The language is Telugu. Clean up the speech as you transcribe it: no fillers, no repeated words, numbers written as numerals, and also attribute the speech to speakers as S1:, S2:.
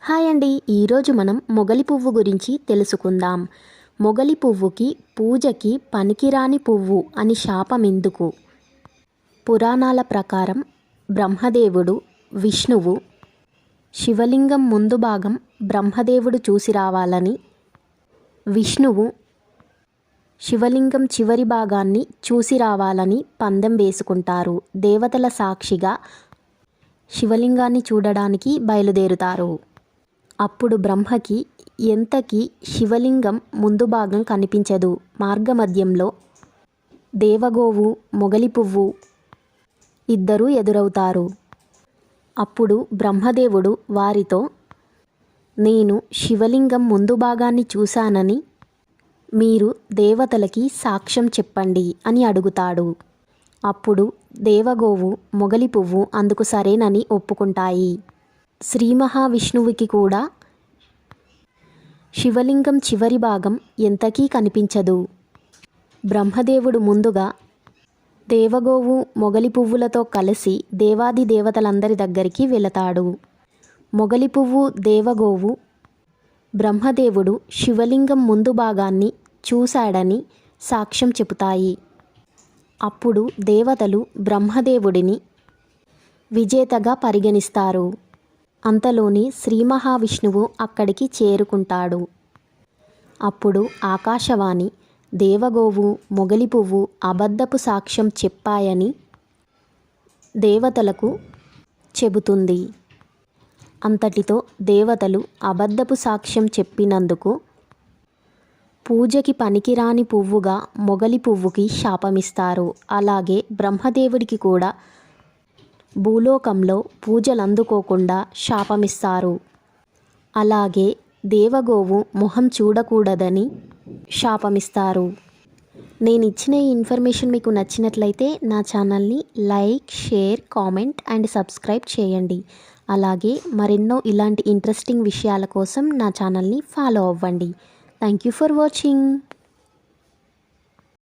S1: హాయ్ అండి, ఈరోజు మనం మొగలి పువ్వు గురించి తెలుసుకుందాం. మొగలి పువ్వుకి పూజకి పనికిరాని పువ్వు అని శాపం ఎందుకు? పురాణాల ప్రకారం బ్రహ్మదేవుడు, విష్ణువు శివలింగం ముందు భాగం బ్రహ్మదేవుడు చూసి రావాలని, విష్ణువు శివలింగం చివరి భాగాన్ని చూసి రావాలని పందెం వేసుకుంటారు. దేవతల సాక్షిగా శివలింగాన్ని చూడడానికి బయలుదేరుతారు. అప్పుడు బ్రహ్మకి ఎంతకీ శివలింగం ముందు భాగం కనిపించదు. మార్గమధ్యంలో దేవగోవు, మొగలి పువ్వు ఇద్దరూ ఎదురవుతారు. అప్పుడు బ్రహ్మదేవుడు వారితో, నేను శివలింగం ముందు భాగాన్ని చూశానని మీరు దేవతలకి సాక్ష్యం చెప్పండి అని అడుగుతాడు. అప్పుడు దేవగోవు, మొగలి పువ్వు అందుకు సరేనని ఒప్పుకుంటాయి. శ్రీ మహావిష్ణువుకి కూడా శివలింగం చివరి భాగం ఎంతకీ కనిపించదు. బ్రహ్మదేవుడు ముందుగా దేవగోవు, మొగలి పువ్వులతో కలిసి దేవాది దేవతలందరి దగ్గరికి వెళతాడు. మొగలి పువ్వు, దేవగోవు బ్రహ్మదేవుడు శివలింగం ముందు భాగాన్ని చూశాడని సాక్ష్యం చెబుతాయి. అప్పుడు దేవతలు బ్రహ్మదేవుడిని విజేతగా పరిగణిస్తారు. అంతలోని శ్రీ మహావిష్ణువు అక్కడికి చేరుకుంటాడు. అప్పుడు ఆకాశవాణి దేవగోవు, మొగలి పువ్వు అబద్ధపు సాక్ష్యం చెప్పాయని దేవతలకు చెబుతుంది. అంతటితో దేవతలు అబద్ధపు సాక్ష్యం చెప్పినందుకు పూజకి పనికిరాని పువ్వుగా మొగలి పువ్వుకి శాపమిస్తారు. అలాగే బ్రహ్మదేవుడికి కూడా భూలోకంలో పూజలందుకోకుండా శాపమిస్తారు. అలాగే దేవగోవు మొహం చూడకూడదని శాపమిస్తారు. నేను ఇచ్చిన ఈ ఇన్ఫర్మేషన్ మీకు నచ్చినట్లయితే నా ఛానల్ని like, share, comment and subscribe చేయండి. అలాగే మరెన్నో ఇలాంటి ఇంట్రెస్టింగ్ విషయాల కోసం నా ఛానల్ని ఫాలో అవ్వండి. Thank you for watching.